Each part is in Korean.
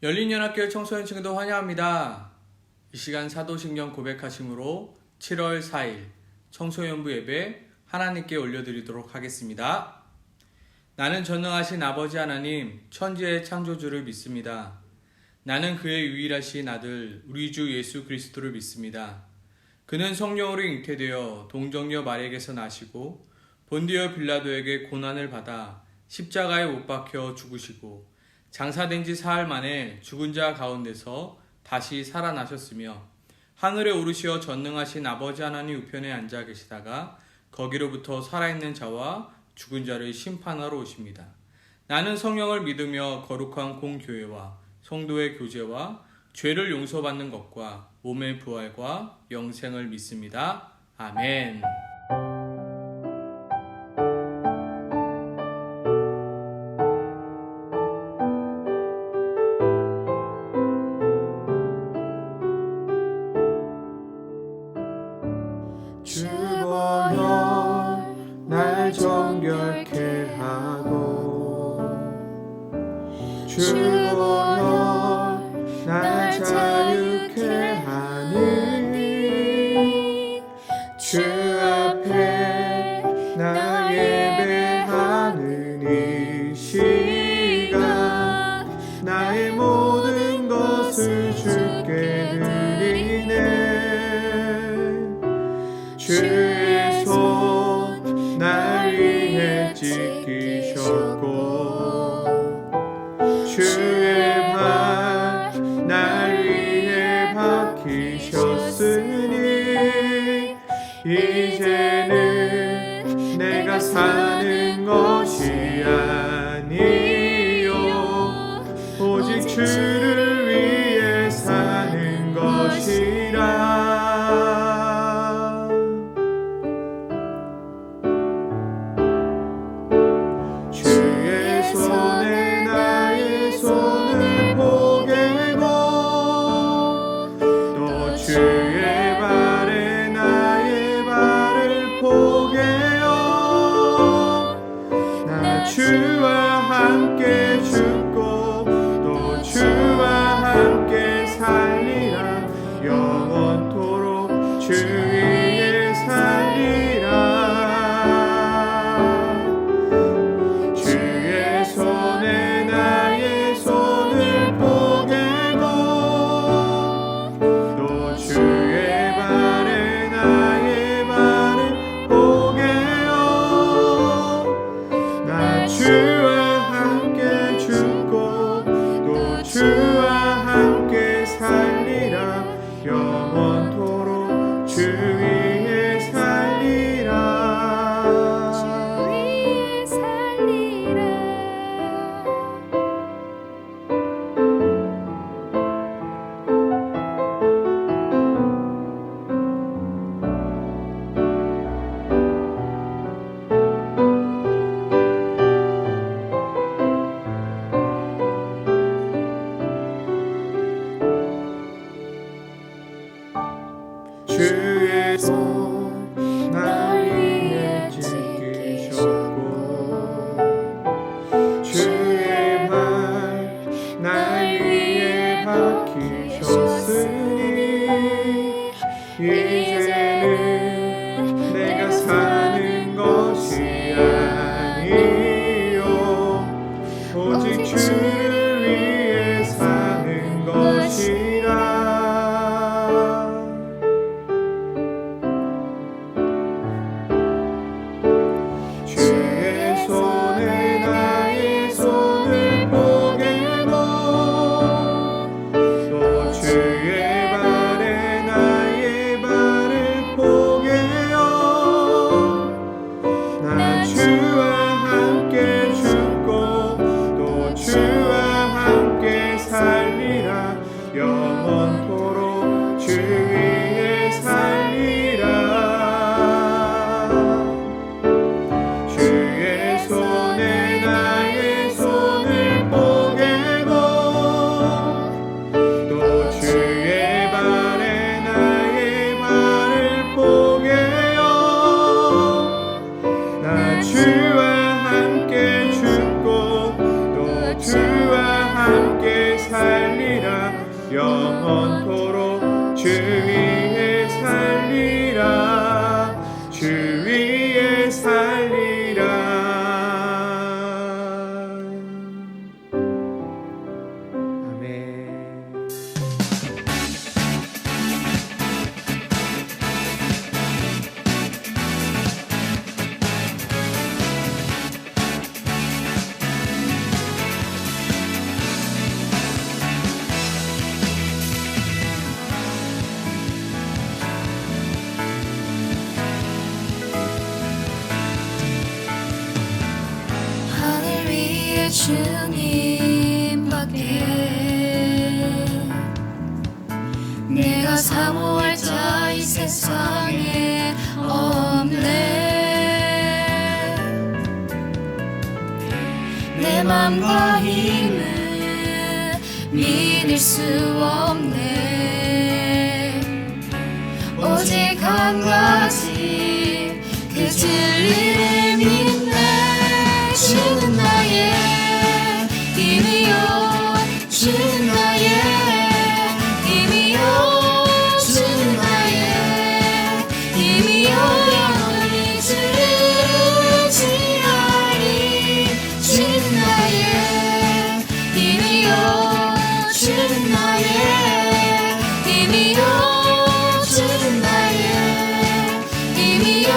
열린연합교회 청소년 친구들 환영합니다. 이 시간 사도신경 고백하심으로 7월 4일 청소년부 예배 하나님께 올려드리도록 하겠습니다. 나는 전능하신 아버지 하나님 천지의 창조주를 믿습니다. 나는 그의 유일하신 아들 우리 주 예수 그리스도를 믿습니다. 그는 성령으로 잉태되어 동정녀 마리아에게서 나시고 본디오 빌라도에게 고난을 받아 십자가에 못 박혀 죽으시고 장사된 지 사흘 만에 죽은 자 가운데서 다시 살아나셨으며 하늘에 오르시어 전능하신 아버지 하나님 우편에 앉아 계시다가 거기로부터 살아있는 자와 죽은 자를 심판하러 오십니다. 나는 성령을 믿으며 거룩한 공교회와 성도의 교제와 죄를 용서받는 것과 몸의 부활과 영생을 믿습니다. 아멘. 주 보혈 날 정결케 하고 주 보혈 날 자유케 하느니 주 앞에 나 예배하는 이 시간 나의 모든 것을 주께 드리네. 주의 손 날 위해 지키셨고 주의 발 날 위해 박히셨으니 이제는 내가 사는 것이 아니요 오직 주를 위해 사는 것이라. 주의 발에 나의 발을 포개어 나 주와 함께 죽고 또 주와 함께 살리라. 영원토록 주 위에 살리라. 주의 손에 나의 손을 포개고 주의 발에 나의 발을 포개어 나 주와 함께 죽고 또 주와 함께 살리라. 영원토록 주 위에 살리라. 주 위에 살리라. 주의 손 날 위해 지키셨고 주의 발 날 위해 박히셨으니 이제는 내가 사는 것이 아니요 오직 주를 위해 사는 것이라. 주의 손에 나의 손을 포개고 또 영원토록 주 위에 살리라 주 위에 살리라 아멘. 하늘 위에 주님밖에 내가 사모할 자 이 세상에 없네. 내 맘과 힘은 믿을 수 없네. 오직 한 가지 그 진리를 믿네. 주는 나의 힘이요 주는 나의 힘이요 주는 나의 힘이요 영원히 주를 의지하리. 주는 나의 힘이요 주는 나의 힘이요 주는 나의 힘이요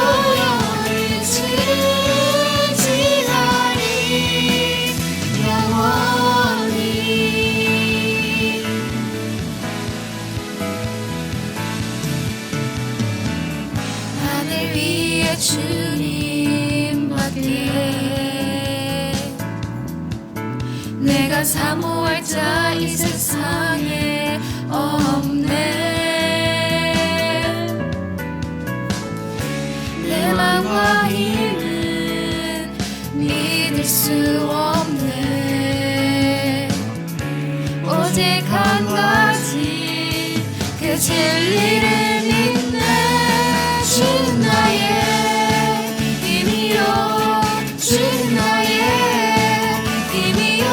영원히 주를 의지하리. 영원히 하늘 위에 주님밖에 내가 사모할 자 이 세상에 없네. 내 맘과 힘은 믿을 수 없네. 오직 한 가지 그 진리를 믿네. 주는 나의 힘이요 주는 나의 힘이요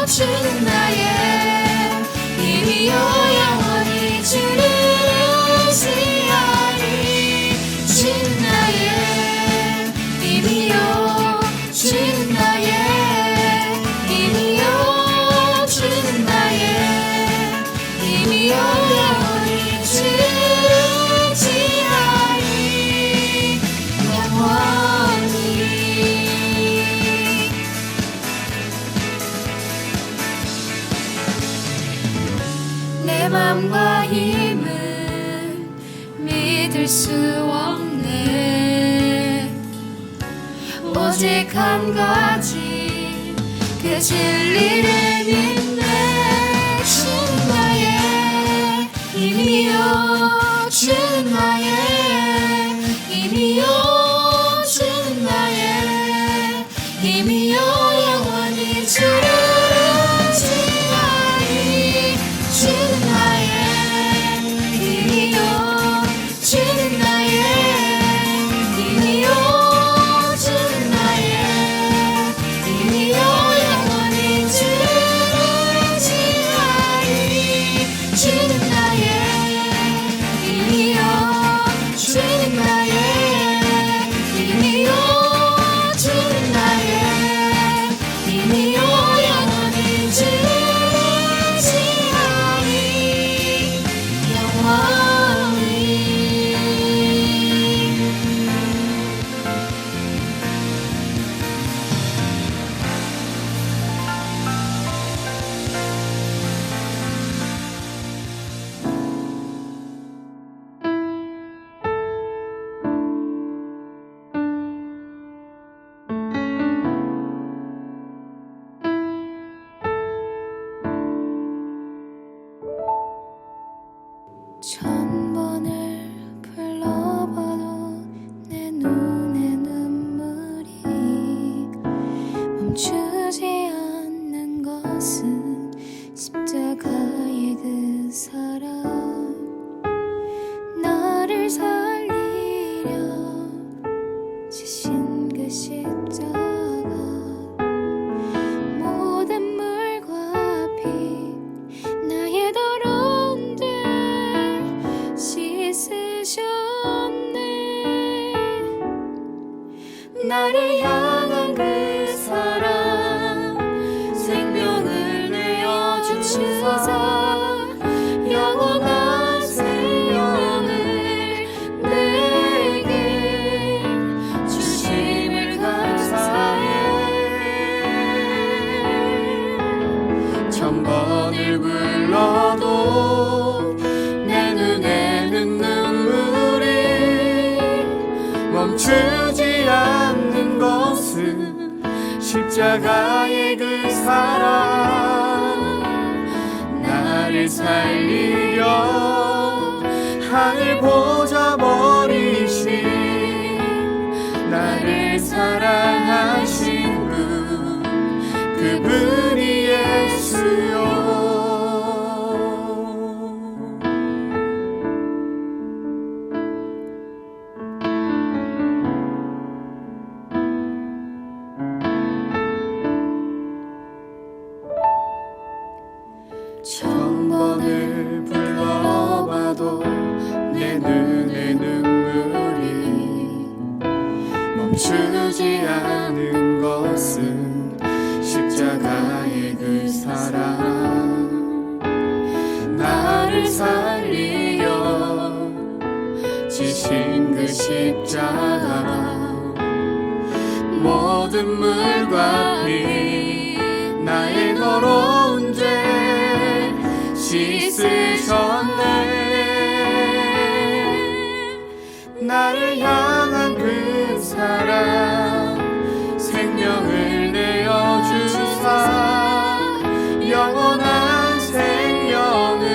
주는 나의 힘이요 영원히 주를 의지하리. 주는 나의 힘이요 주는 나의 힘이요 주는 나의 힘이요 영원히 주를 의지하리. 영원히 내 맘과 힘은 믿을 수 없네. 오직 한 가지 그 진리를 믿네. 주는 나의 힘이요 주는 나의 힘이요 주는 나의 힘이요 영원히 주를 의지하리. 주는 나의 힘이요 주는 나의 힘이요 주는 나의 힘이요 영원히 주를 의지하리. 주는 나의 힘이요 주는 나의 힘이요 주는 나의 힘이요 영원히 주를 의지하리. 영원히 천 번을 불러봐도 내 눈에 눈물이 멈추지 않는 것은 십자가의 그 사랑. 나를 살리려 지신 그 십자가. 모든 물과 피 나의 도 천번을 불러도 내 눈에는 눈물이 멈추지 않는 것은 십자가의 그 사랑. 나를 살리려 하늘 보좌 버리신 나를 사랑하신 분, 그분이 예수요. 천번을 불러봐도 내 눈에 눈물이 멈추지 않는 것은 십자가의 그 사랑. 나를 살리려 지신 그 십자가, 모든 물과 피 나의 더러운 죄 씻으셨네. 나를 향한 그 사랑, 생명을 내어주사 영원한 생명을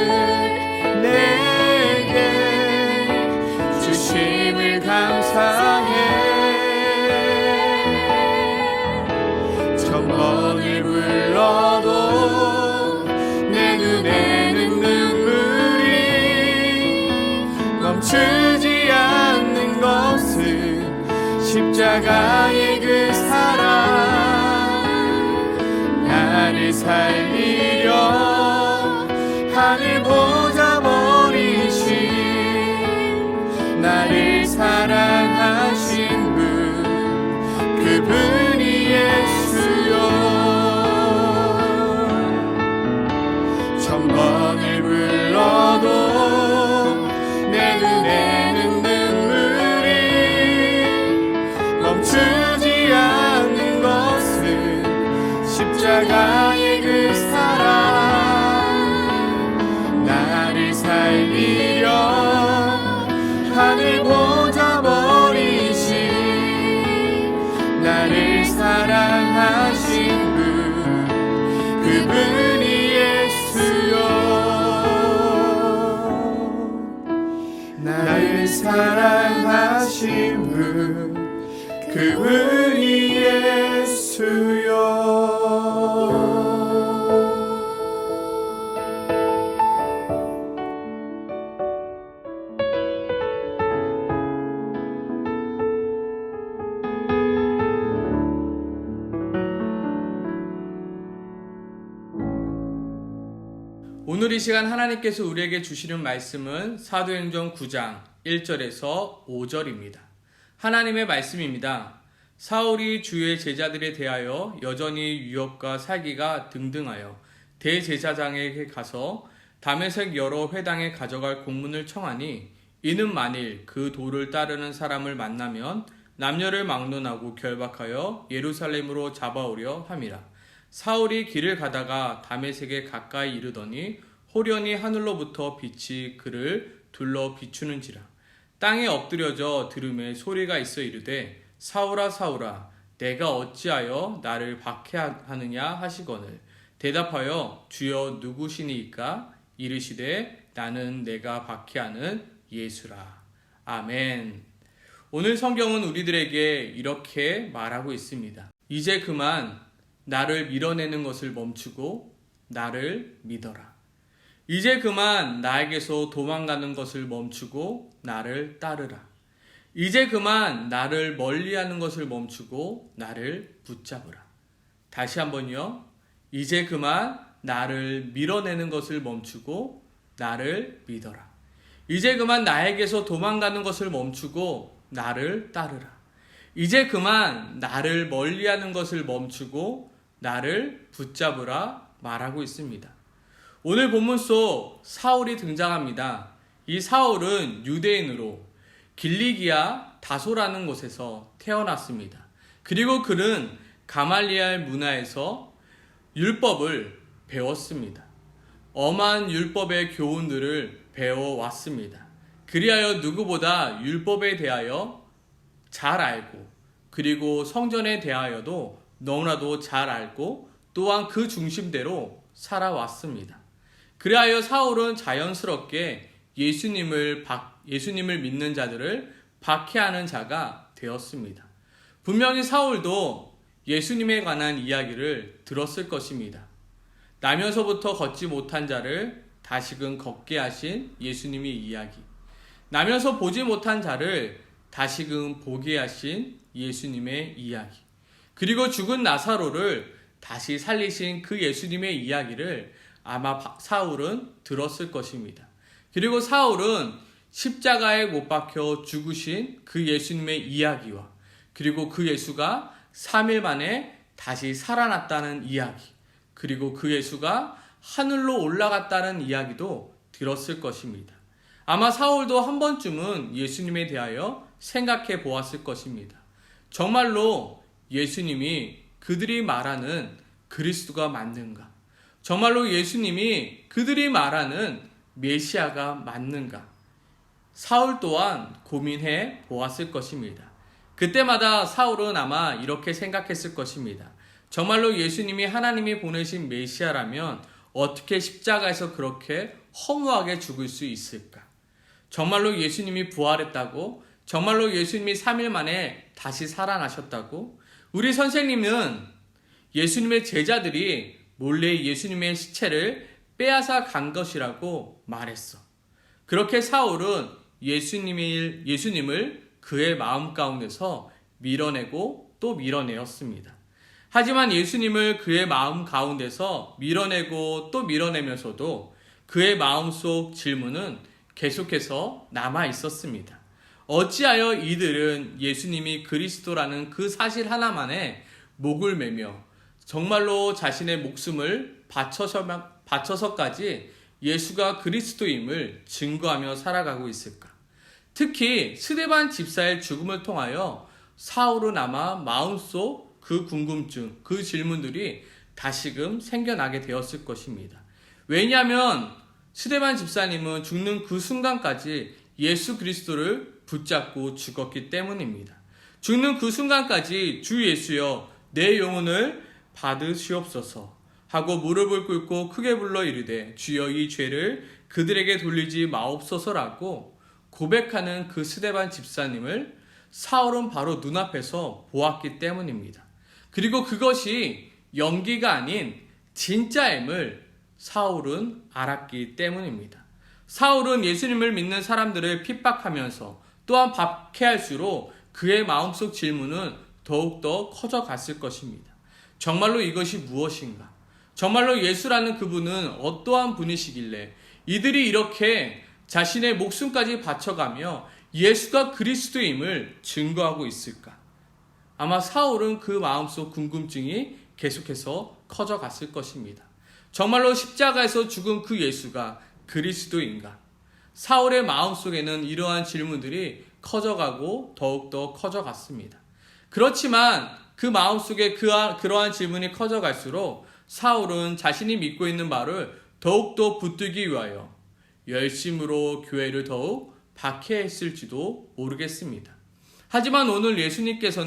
내게 주심을 감사해. 천번을 불러도 내 눈에는 눈물이 멈추지 않는 것은 십자가의 그 사랑. 나를 살리려 하늘 보좌 버리신 나를 사랑하신 분, 그분이 예수요. 천번을 불러도 내 눈에는 눈물이 멈추지 않는 것은 십자가의 그 사랑. 나를 살리려 하늘 보좌 버리신 나를 사랑하신 분, 그분이 예수요. 나를 사랑하신 분, 그분이 예수요. 오늘 이 시간 하나님께서 우리에게 주시는 말씀은 사도행전 9장 1절에서 5절입니다. 하나님의 말씀입니다. 사울이 주의 제자들에 대하여 여전히 유혹과 사기가 등등하여 대제사장에게 가서 다메섹 여러 회당에 가져갈 공문을 청하니, 이는 만일 그 도를 따르는 사람을 만나면 남녀를 막론하고 결박하여 예루살렘으로 잡아오려 함이라. 사울이 길을 가다가 다메섹에 가까이 이르더니 호련히 하늘로부터 빛이 그를 둘러 비추는지라. 땅에 엎드려져 들음에 소리가 있어 이르되, 사울아 사울아 내가 어찌하여 나를 박해하느냐 하시거늘, 대답하여 주여 누구시니이까? 이르시되 나는 내가 박해하는 예수라. 아멘. 오늘 성경은 우리들에게 이렇게 말하고 있습니다. 이제 그만 나를 밀어내는 것을 멈추고 나를 믿어라. 이제 그만 나에게서 도망가는 것을 멈추고 나를 따르라. 이제 그만 나를 멀리하는 것을 멈추고 나를 붙잡으라. 다시 한번요. 이제 그만 나를 밀어내는 것을 멈추고 나를 믿어라. 이제 그만 나에게서 도망가는 것을 멈추고 나를 따르라. 이제 그만 나를 멀리하는 것을 멈추고 나를 붙잡으라 말하고 있습니다. 오늘 본문 속 사울이 등장합니다. 이 사울은 유대인으로 길리기아 다소라는 곳에서 태어났습니다. 그리고 그는 가말리알 문화에서 율법을 배웠습니다. 엄한 율법의 교훈들을 배워왔습니다. 그리하여 누구보다 율법에 대하여 잘 알고 그리고 성전에 대하여도 너무나도 잘 알고 또한 그 중심대로 살아왔습니다. 그리하여 사울은 자연스럽게 예수님을 믿는 자들을 박해하는 자가 되었습니다. 분명히 사울도 예수님에 관한 이야기를 들었을 것입니다. 나면서부터 걷지 못한 자를 다시금 걷게 하신 예수님의 이야기, 나면서 보지 못한 자를 다시금 보게 하신 예수님의 이야기, 그리고 죽은 나사로를 다시 살리신 그 예수님의 이야기를 아마 사울은 들었을 것입니다. 그리고 사울은 십자가에 못 박혀 죽으신 그 예수님의 이야기와 그리고 그 예수가 3일 만에 다시 살아났다는 이야기, 그리고 그 예수가 하늘로 올라갔다는 이야기도 들었을 것입니다. 아마 사울도 한 번쯤은 예수님에 대하여 생각해 보았을 것입니다. 정말로 예수님이 그들이 말하는 그리스도가 맞는가? 정말로 예수님이 그들이 말하는 메시아가 맞는가? 사울 또한 고민해 보았을 것입니다. 그때마다 사울은 아마 이렇게 생각했을 것입니다. 정말로 예수님이 하나님이 보내신 메시아라면 어떻게 십자가에서 그렇게 허무하게 죽을 수 있을까? 정말로 예수님이 부활했다고? 정말로 예수님이 3일 만에 다시 살아나셨다고? 우리 선생님은 예수님의 제자들이 몰래 예수님의 시체를 빼앗아 간 것이라고 말했어. 그렇게 사울은 예수님을 그의 마음 가운데서 밀어내고 또 밀어내었습니다. 하지만 예수님을 그의 마음 가운데서 밀어내고 또 밀어내면서도 그의 마음속 질문은 계속해서 남아 있었습니다. 어찌하여 이들은 예수님이 그리스도라는 그 사실 하나만에 목을 매며 정말로 자신의 목숨을 바쳐서까지 예수가 그리스도임을 증거하며 살아가고 있을까? 특히 스데반 집사의 죽음을 통하여 사울은 아마 마음속 그 궁금증, 그 질문들이 다시금 생겨나게 되었을 것입니다. 왜냐하면 스데반 집사님은 죽는 그 순간까지 예수 그리스도를 붙잡고 죽었기 때문입니다. 죽는 그 순간까지 주 예수여 내 영혼을 받으시옵소서 하고 무릎을 꿇고 크게 불러 이르되 주여 이 죄를 그들에게 돌리지 마옵소서라고 고백하는 그 스데반 집사님을 사울은 바로 눈앞에서 보았기 때문입니다. 그리고 그것이 연기가 아닌 진짜임을 사울은 알았기 때문입니다. 사울은 예수님을 믿는 사람들을 핍박하면서 또한 박해할수록 그의 마음속 질문은 더욱더 커져갔을 것입니다. 정말로 이것이 무엇인가? 정말로 예수라는 그분은 어떠한 분이시길래 이들이 이렇게 자신의 목숨까지 바쳐가며 예수가 그리스도임을 증거하고 있을까? 아마 사울은 그 마음속 궁금증이 계속해서 커져갔을 것입니다. 정말로 십자가에서 죽은 그 예수가 그리스도인가? 사울의 마음속에는 이러한 질문들이 커져가고 더욱더 커져갔습니다. 그렇지만 그 마음속에 그러한 질문이 커져갈수록 사울은 자신이 믿고 있는 바를 더욱더 붙들기 위하여 열심으로 교회를 더욱 박해했을지도 모르겠습니다. 하지만 오늘 예수님께서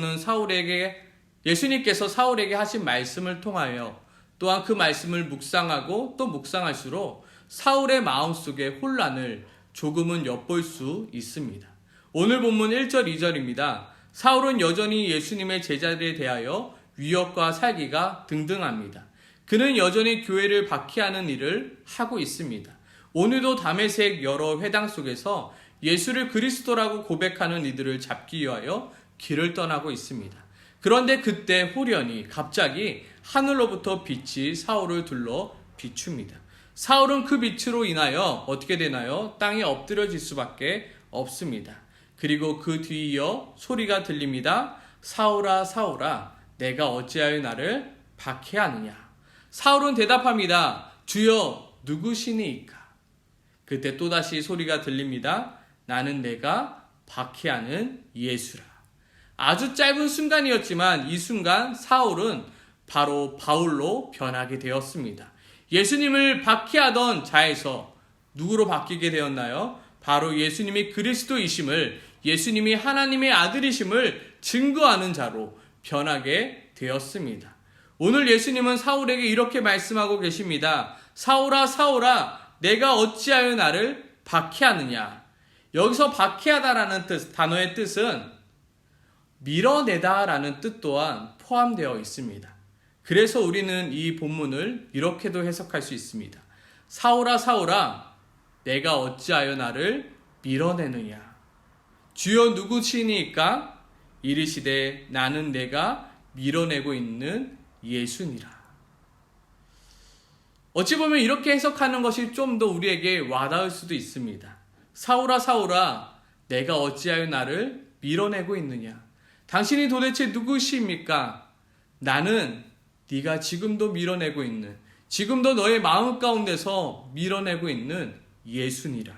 사울에게 하신 말씀을 통하여 또한 그 말씀을 묵상하고 또 묵상할수록 사울의 마음속의 혼란을 조금은 엿볼 수 있습니다. 오늘 본문 1절 2절입니다. 사울은 여전히 예수님의 제자들에 대하여 위협과 살기가 등등합니다. 그는 여전히 교회를 박해하는 일을 하고 있습니다. 오늘도 다메섹 여러 회당 속에서 예수를 그리스도라고 고백하는 이들을 잡기 위하여 길을 떠나고 있습니다. 그런데 그때 호련히 갑자기 하늘로부터 빛이 사울을 둘러 비춥니다. 사울은 그 빛으로 인하여 어떻게 되나요? 땅에 엎드려질 수밖에 없습니다. 그리고 그 뒤이어 소리가 들립니다. 사울아 사울아 내가 어찌하여 나를 박해하느냐? 사울은 대답합니다. 주여 누구시니이까? 그때 또다시 소리가 들립니다. 나는 내가 박해하는 예수라. 아주 짧은 순간이었지만 이 순간 사울은 바로 바울로 변하게 되었습니다. 예수님을 박해하던 자에서 누구로 바뀌게 되었나요? 바로 예수님이 그리스도이심을, 예수님이 하나님의 아들이심을 증거하는 자로 변하게 되었습니다. 오늘 예수님은 사울에게 이렇게 말씀하고 계십니다. 사울아, 사울아, 내가 어찌하여 나를 박해하느냐? 여기서 박해하다라는 단어의 뜻은 밀어내다라는 뜻 또한 포함되어 있습니다. 그래서 우리는 이 본문을 이렇게도 해석할 수 있습니다. 사울아, 사울아, 내가 어찌하여 나를 밀어내느냐? 주여 누구시니까? 이르시되 나는 내가 밀어내고 있는 예수니라. 어찌 보면 이렇게 해석하는 것이 좀 더 우리에게 와닿을 수도 있습니다. 사울아, 사울아, 내가 어찌하여 나를 밀어내고 있느냐? 당신이 도대체 누구십니까? 나는 네가 지금도 밀어내고 있는, 지금도 너의 마음 가운데서 밀어내고 있는 예수니라.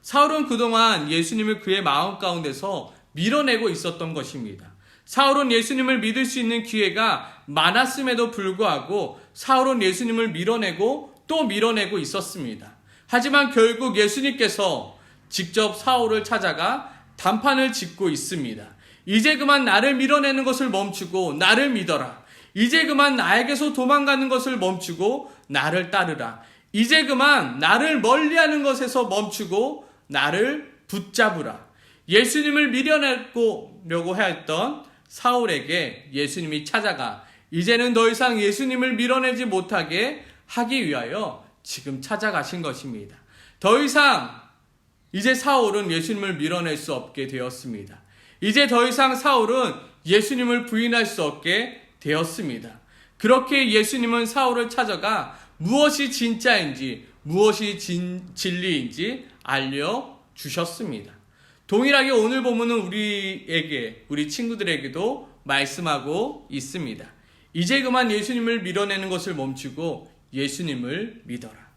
사울은 그동안 예수님을 그의 마음 가운데서 밀어내고 있었던 것입니다. 사울은 예수님을 믿을 수 있는 기회가 많았음에도 불구하고 사울은 예수님을 밀어내고 또 밀어내고 있었습니다. 하지만 결국 예수님께서 직접 사울을 찾아가 단판을 짓고 있습니다. 이제 그만 나를 밀어내는 것을 멈추고 나를 믿어라. 이제 그만 나에게서 도망가는 것을 멈추고 나를 따르라. 이제 그만 나를 멀리하는 것에서 멈추고 나를 붙잡으라. 예수님을 밀어내려고 했던 사울에게 예수님이 찾아가 이제는 더 이상 예수님을 밀어내지 못하게 하기 위하여 지금 찾아가신 것입니다. 더 이상 이제 사울은 예수님을 밀어낼 수 없게 되었습니다. 이제 더 이상 사울은 예수님을 부인할 수 없게 되었습니다. 그렇게 예수님은 사울을 찾아가 무엇이 진짜인지 무엇이 진리인지 알려주셨습니다. 동일하게 오늘 본문은 우리에게, 우리 친구들에게도 말씀하고 있습니다. 이제 그만 예수님을 밀어내는 것을 멈추고 예수님을 믿어라.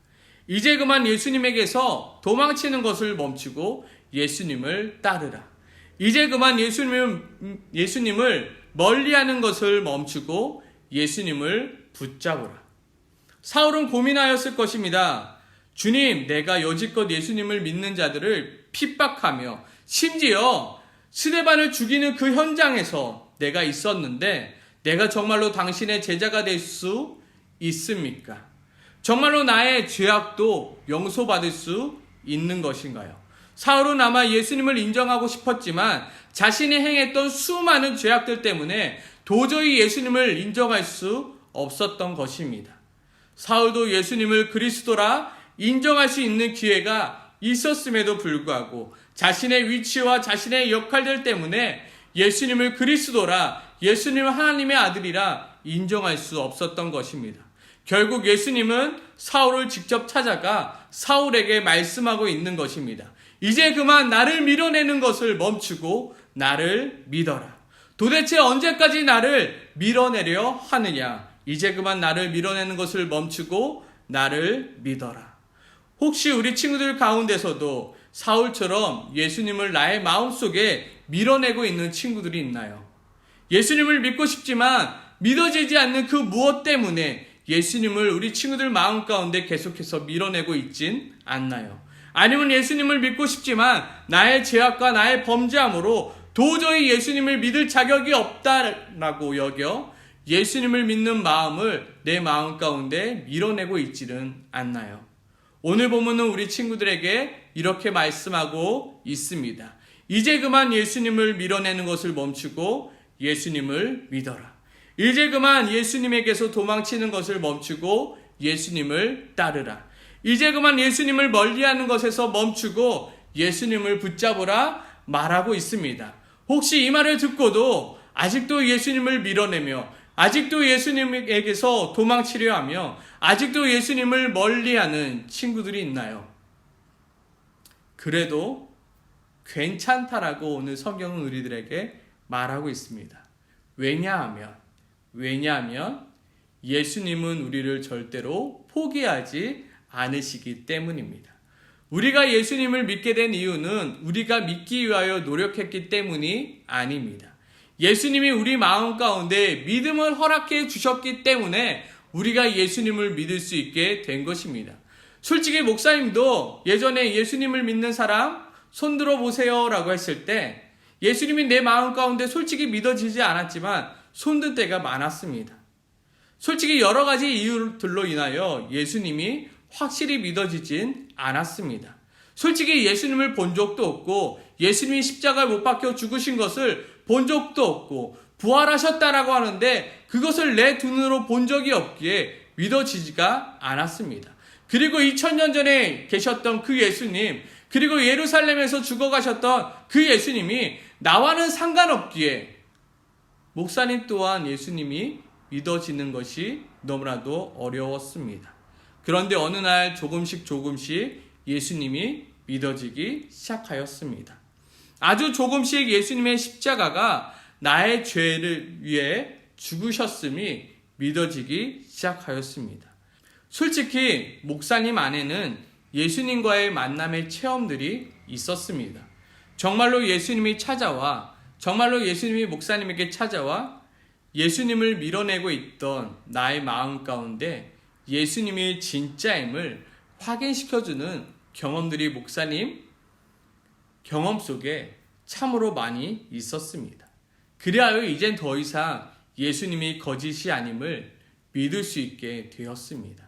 이제 그만 예수님에게서 도망치는 것을 멈추고 예수님을 따르라. 이제 그만 예수님을 멀리하는 것을 멈추고 예수님을 붙잡으라. 사울은 고민하였을 것입니다. 주님, 내가 여지껏 예수님을 믿는 자들을 핍박하며 심지어 스데반을 죽이는 그 현장에서 내가 있었는데 내가 정말로 당신의 제자가 될 수 있습니까? 정말로 나의 죄악도 용서받을 수 있는 것인가요? 사울은 아마 예수님을 인정하고 싶었지만 자신이 행했던 수많은 죄악들 때문에 도저히 예수님을 인정할 수 없었던 것입니다. 사울도 예수님을 그리스도라 인정할 수 있는 기회가 있었음에도 불구하고 자신의 위치와 자신의 역할들 때문에 예수님을 그리스도라, 예수님을 하나님의 아들이라 인정할 수 없었던 것입니다. 결국 예수님은 사울을 직접 찾아가 사울에게 말씀하고 있는 것입니다. 이제 그만 나를 밀어내는 것을 멈추고 나를 믿어라. 도대체 언제까지 나를 밀어내려 하느냐? 이제 그만 나를 밀어내는 것을 멈추고 나를 믿어라. 혹시 우리 친구들 가운데서도 사울처럼 예수님을 나의 마음속에 밀어내고 있는 친구들이 있나요? 예수님을 믿고 싶지만 믿어지지 않는 그 무엇 때문에 예수님을 우리 친구들 마음 가운데 계속해서 밀어내고 있진 않나요? 아니면 예수님을 믿고 싶지만 나의 죄악과 나의 범죄함으로 도저히 예수님을 믿을 자격이 없다라고 여겨 예수님을 믿는 마음을 내 마음 가운데 밀어내고 있지는 않나요? 오늘 본문은 우리 친구들에게 이렇게 말씀하고 있습니다. 이제 그만 예수님을 밀어내는 것을 멈추고 예수님을 믿어라. 이제 그만 예수님에게서 도망치는 것을 멈추고 예수님을 따르라. 이제 그만 예수님을 멀리하는 것에서 멈추고 예수님을 붙잡으라 말하고 있습니다. 혹시 이 말을 듣고도 아직도 예수님을 밀어내며 아직도 예수님에게서 도망치려 하며 아직도 예수님을 멀리하는 친구들이 있나요? 그래도 괜찮다라고 오늘 성경은 우리들에게 말하고 있습니다. 왜냐하면 예수님은 우리를 절대로 포기하지 않으시기 때문입니다. 우리가 예수님을 믿게 된 이유는 우리가 믿기 위하여 노력했기 때문이 아닙니다. 예수님이 우리 마음 가운데 믿음을 허락해 주셨기 때문에 우리가 예수님을 믿을 수 있게 된 것입니다. 솔직히 목사님도 예전에 예수님을 믿는 사람 손 들어 보세요 라고 했을 때 예수님이 내 마음 가운데 솔직히 믿어지지 않았지만 손든 때가 많았습니다. 솔직히 여러 가지 이유들로 인하여 예수님이 확실히 믿어지진 않았습니다. 솔직히 예수님을 본 적도 없고 예수님이 십자가에 못 박혀 죽으신 것을 본 적도 없고 부활하셨다라고 하는데 그것을 내 눈으로 본 적이 없기에 믿어지지가 않았습니다. 그리고 2000년 전에 계셨던 그 예수님, 그리고 예루살렘에서 죽어가셨던 그 예수님이 나와는 상관없기에 목사님 또한 예수님이 믿어지는 것이 너무나도 어려웠습니다. 그런데 어느 날 조금씩 예수님이 믿어지기 시작하였습니다. 아주 조금씩 예수님의 십자가가 나의 죄를 위해 죽으셨음이 믿어지기 시작하였습니다. 솔직히 목사님 안에는 예수님과의 만남의 체험들이 있었습니다. 정말로 예수님이 찾아와, 정말로 예수님이 목사님에게 찾아와 예수님을 밀어내고 있던 나의 마음 가운데 예수님이 진짜임을 확인시켜주는 경험들이 목사님 경험 속에 참으로 많이 있었습니다. 그리하여 이젠 더 이상 예수님이 거짓이 아님을 믿을 수 있게 되었습니다.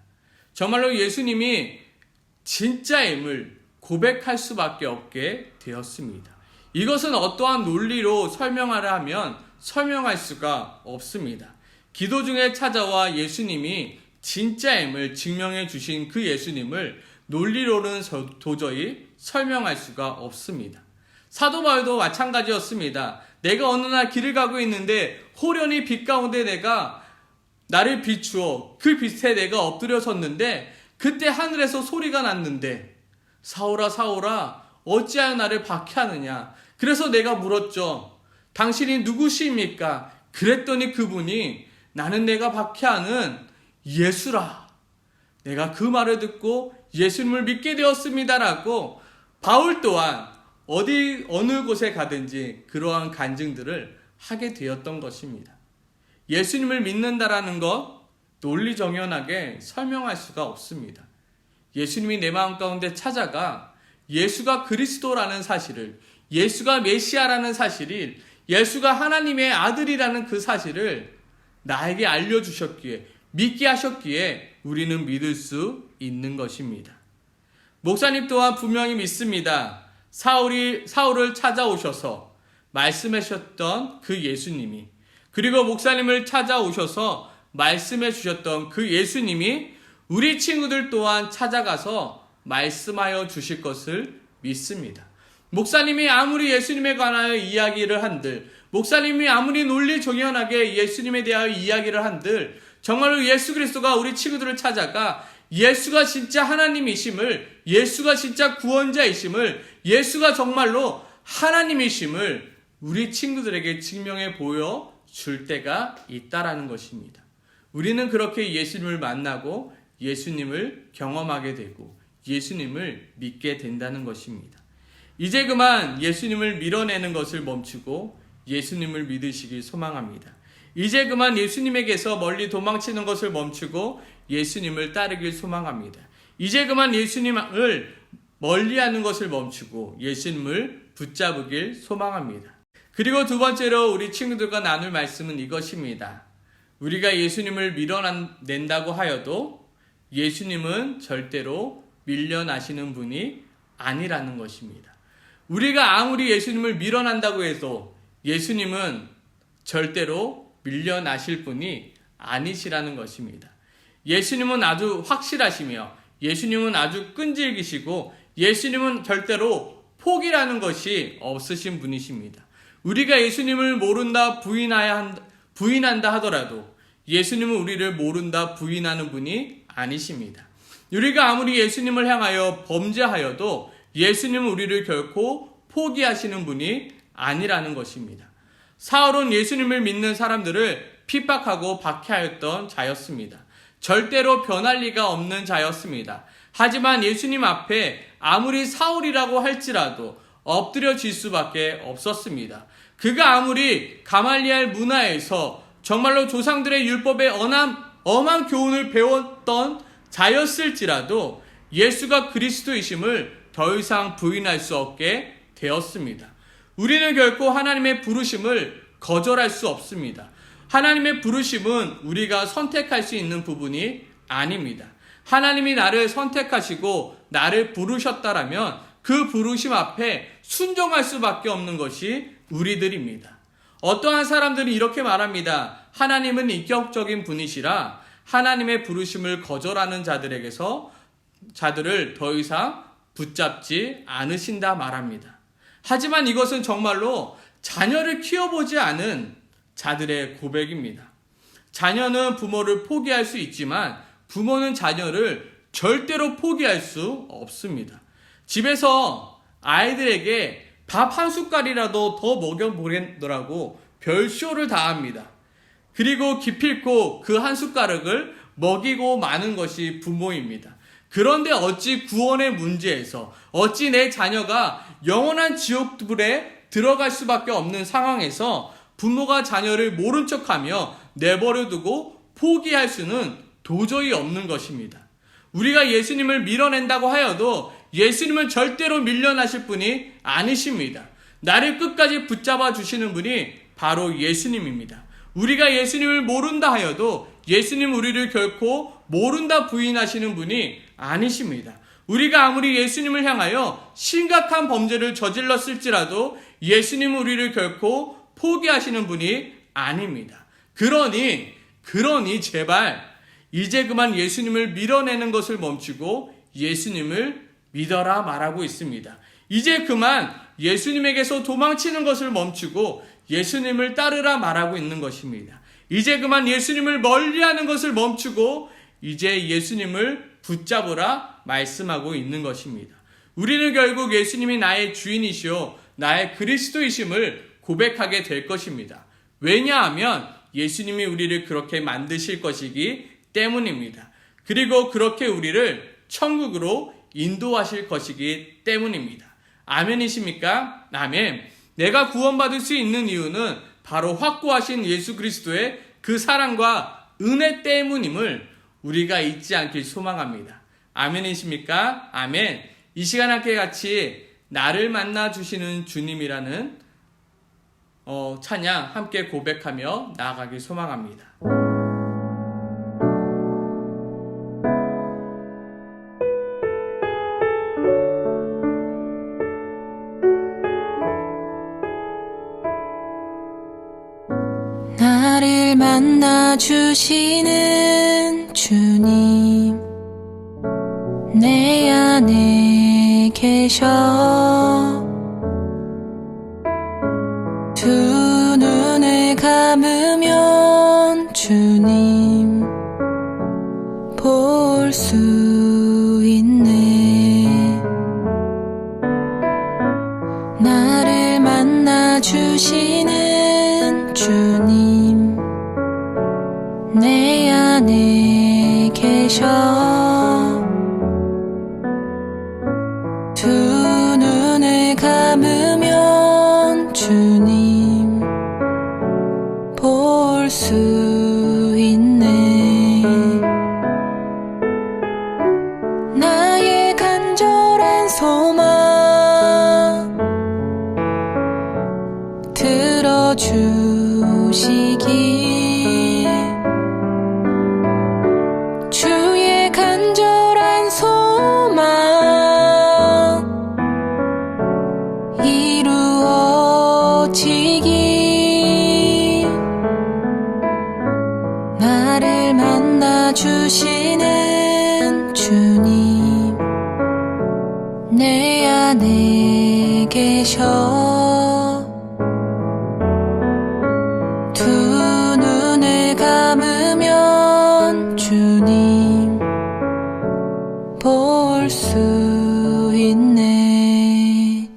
정말로 예수님이 진짜임을 고백할 수밖에 없게 되었습니다. 이것은 어떠한 논리로 설명하려 하면 설명할 수가 없습니다. 기도 중에 찾아와 예수님이 진짜임을 증명해 주신 그 예수님을 논리로는 도저히 설명할 수가 없습니다. 사도 바울도 마찬가지였습니다. 내가 어느 날 길을 가고 있는데 호련히 빛 가운데 내가 나를 비추어 그 빛에 내가 엎드려 섰는데 그때 하늘에서 소리가 났는데 사울아 사울아 어찌하여 나를 박해하느냐. 그래서 내가 물었죠. 당신이 누구십니까? 그랬더니 그분이 나는 내가 박해하는 예수라. 내가 그 말을 듣고 예수님을 믿게 되었습니다라고 바울 또한 어느 곳에 가든지 그러한 간증들을 하게 되었던 것입니다. 예수님을 믿는다라는 것 논리정연하게 설명할 수가 없습니다. 예수님이 내 마음 가운데 찾아가 예수가 그리스도라는 사실을, 예수가 메시아라는 사실을, 예수가 하나님의 아들이라는 그 사실을 나에게 알려주셨기에, 믿게 하셨기에 우리는 믿을 수 있는 것입니다. 목사님 또한 분명히 믿습니다. 사울을 찾아오셔서 말씀하셨던 그 예수님이, 그리고 목사님을 찾아오셔서 말씀해 주셨던 그 예수님이 우리 친구들 또한 찾아가서 말씀하여 주실 것을 믿습니다. 목사님이 아무리 예수님에 관하여 이야기를 한들, 목사님이 아무리 논리정연하게 예수님에 대하여 이야기를 한들 정말로 예수 그리스도가 우리 친구들을 찾아가 예수가 진짜 하나님이심을, 예수가 진짜 구원자이심을, 예수가 정말로 하나님이심을 우리 친구들에게 증명해 보여줄 때가 있다라는 것입니다. 우리는 그렇게 예수님을 만나고 예수님을 경험하게 되고 예수님을 믿게 된다는 것입니다. 이제 그만 예수님을 밀어내는 것을 멈추고 예수님을 믿으시길 소망합니다. 이제 그만 예수님에게서 멀리 도망치는 것을 멈추고 예수님을 따르길 소망합니다. 이제 그만 예수님을 멀리하는 것을 멈추고 예수님을 붙잡으길 소망합니다. 그리고 두 번째로 우리 친구들과 나눌 말씀은 이것입니다. 우리가 예수님을 밀어낸다고 하여도 예수님은 절대로 밀려나시는 분이 아니라는 것입니다. 우리가 아무리 예수님을 밀어낸다고 해도 예수님은 절대로 밀려나실 분이 아니시라는 것입니다. 예수님은 아주 확실하시며 예수님은 아주 끈질기시고 예수님은 절대로 포기라는 것이 없으신 분이십니다. 우리가 예수님을 모른다 부인한다 하더라도 예수님은 우리를 모른다 부인하는 분이 아니십니다. 우리가 아무리 예수님을 향하여 범죄하여도 예수님은 우리를 결코 포기하시는 분이 아니라는 것입니다. 사울은 예수님을 믿는 사람들을 핍박하고 박해하였던 자였습니다. 절대로 변할 리가 없는 자였습니다. 하지만 예수님 앞에 아무리 사울이라고 할지라도 엎드려질 수밖에 없었습니다. 그가 아무리 가말리엘 문화에서 정말로 조상들의 율법에 엄한 교훈을 배웠던 자였을지라도 예수가 그리스도이심을 더 이상 부인할 수 없게 되었습니다. 우리는 결코 하나님의 부르심을 거절할 수 없습니다. 하나님의 부르심은 우리가 선택할 수 있는 부분이 아닙니다. 하나님이 나를 선택하시고 나를 부르셨다라면 그 부르심 앞에 순종할 수밖에 없는 것이 우리들입니다. 어떠한 사람들은 이렇게 말합니다. 하나님은 인격적인 분이시라 하나님의 부르심을 거절하는 자들을 더 이상 붙잡지 않으신다 말합니다. 하지만 이것은 정말로 자녀를 키워보지 않은 자들의 고백입니다. 자녀는 부모를 포기할 수 있지만 부모는 자녀를 절대로 포기할 수 없습니다. 집에서 아이들에게 밥 한 숟갈이라도 더 먹여보겠더라고 별쇼를 다 합니다. 그리고 기필코 그 한 숟가락을 먹이고 마는 것이 부모입니다. 그런데 어찌 구원의 문제에서 어찌 내 자녀가 영원한 지옥불에 들어갈 수밖에 없는 상황에서 부모가 자녀를 모른 척하며 내버려두고 포기할 수는 도저히 없는 것입니다. 우리가 예수님을 밀어낸다고 하여도 예수님은 절대로 밀려나실 분이 아니십니다. 나를 끝까지 붙잡아 주시는 분이 바로 예수님입니다. 우리가 예수님을 모른다 하여도 예수님 우리를 결코 모른다 부인하시는 분이 아니십니다. 우리가 아무리 예수님을 향하여 심각한 범죄를 저질렀을지라도 예수님은 우리를 결코 포기하시는 분이 아닙니다. 그러니 제발 이제 그만 예수님을 밀어내는 것을 멈추고 예수님을 믿어라 말하고 있습니다. 이제 그만 예수님에게서 도망치는 것을 멈추고 예수님을 따르라 말하고 있는 것입니다. 이제 그만 예수님을 멀리하는 것을 멈추고 이제 예수님을 붙잡으라 말씀하고 있는 것입니다. 우리는 결국 예수님이 나의 주인이시오 나의 그리스도이심을 고백하게 될 것입니다. 왜냐하면 예수님이 우리를 그렇게 만드실 것이기 때문입니다. 그리고 그렇게 우리를 천국으로 인도하실 것이기 때문입니다. 아멘이십니까? 아멘. 내가 구원받을 수 있는 이유는 바로 확고하신 예수 그리스도의 그 사랑과 은혜 때문임을 우리가 잊지 않길 소망합니다. 아멘이십니까? 아멘. 이 시간 함께 같이 나를 만나 주시는 주님이라는 찬양 함께 고백하며 나아가길 소망합니다. 나를 만나 주시는 주님 내 안에 계셔 두 눈을 감으면 주님 볼 수 있네 나를 만나 주시는 주님 내 안에 계셔 두 눈을 감으면 주님 볼 수 있네 나의 간절한 소망 들어주시기 주의 간절한 소망 이루어지기 나를 만나 주시는 주님 내 안에 계셔 두 눈을 감으면 주님 볼 수 있네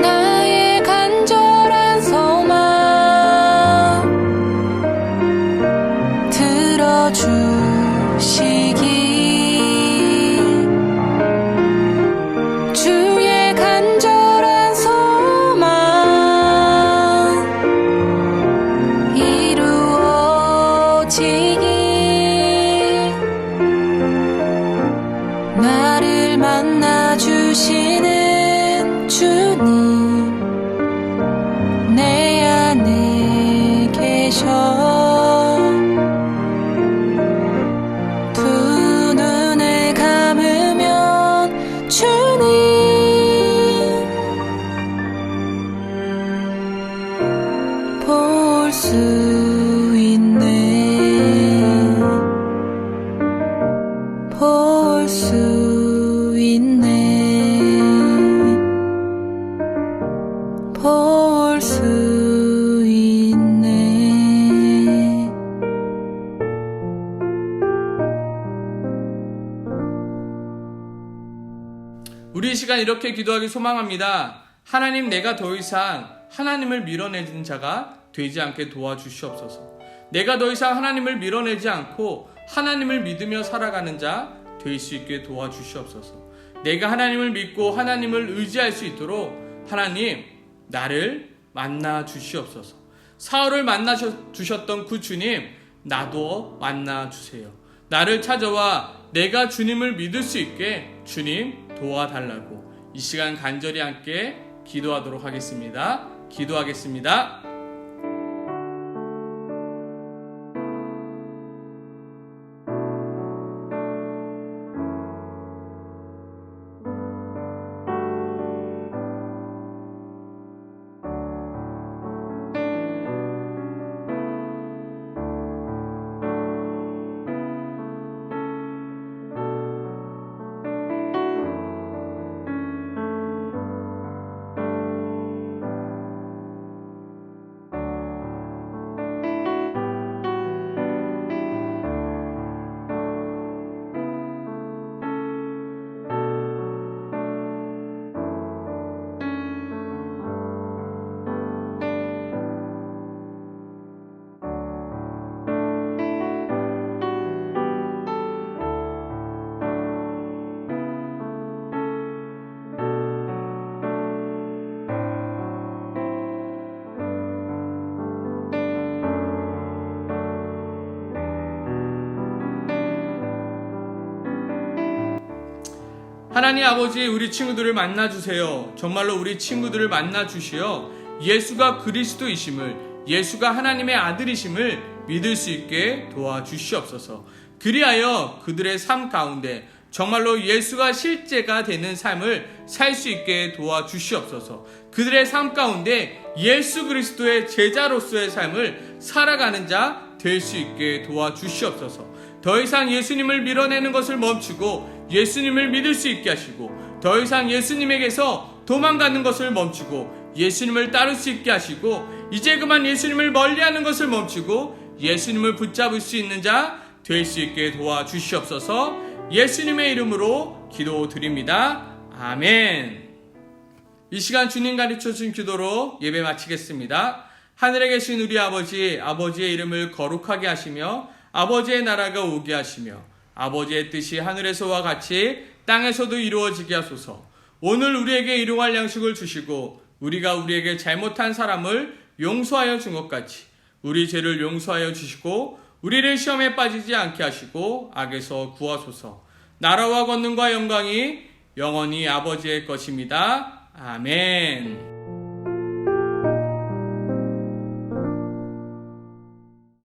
나의 간절한 소망 들어주 나를 만나 주시는 주님 내 안에 계셔 두 눈을 감으면 주님 볼 수 있네 볼 수 있네 볼 수 있네 우리 이 시간 이렇게 기도하기 소망합니다. 하나님, 내가 더 이상 하나님을 밀어내는 자가 되지 않게 도와주시옵소서. 내가 더 이상 하나님을 밀어내지 않고 하나님을 믿으며 살아가는 자 될 수 있게 도와주시옵소서. 내가 하나님을 믿고 하나님을 의지할 수 있도록 하나님 나를 만나 주시옵소서. 사울을 만나 주셨던 그 주님 나도 만나 주세요. 나를 찾아와 내가 주님을 믿을 수 있게 주님 도와달라고 이 시간 간절히 함께 기도하도록 하겠습니다. 기도하겠습니다. 하나님 아버지, 우리 친구들을 만나주세요. 정말로 우리 친구들을 만나주시어 예수가 그리스도이심을, 예수가 하나님의 아들이심을 믿을 수 있게 도와주시옵소서. 그리하여 그들의 삶 가운데 정말로 예수가 실제가 되는 삶을 살 수 있게 도와주시옵소서. 그들의 삶 가운데 예수 그리스도의 제자로서의 삶을 살아가는 자 될 수 있게 도와주시옵소서. 더 이상 예수님을 밀어내는 것을 멈추고 예수님을 믿을 수 있게 하시고, 더 이상 예수님에게서 도망가는 것을 멈추고 예수님을 따를 수 있게 하시고, 이제 그만 예수님을 멀리하는 것을 멈추고 예수님을 붙잡을 수 있는 자 될 수 있게 도와주시옵소서. 예수님의 이름으로 기도드립니다. 아멘. 이 시간 주님 가르쳐준 기도로 예배 마치겠습니다. 하늘에 계신 우리 아버지, 아버지의 이름을 거룩하게 하시며 아버지의 나라가 오게 하시며 아버지의 뜻이 하늘에서와 같이 땅에서도 이루어지게 하소서. 오늘 우리에게 일용할 양식을 주시고 우리가 우리에게 잘못한 사람을 용서하여 준 것 같이 우리 죄를 용서하여 주시고 우리를 시험에 빠지지 않게 하시고 악에서 구하소서. 나라와 권능과 영광이 영원히 아버지의 것입니다. 아멘.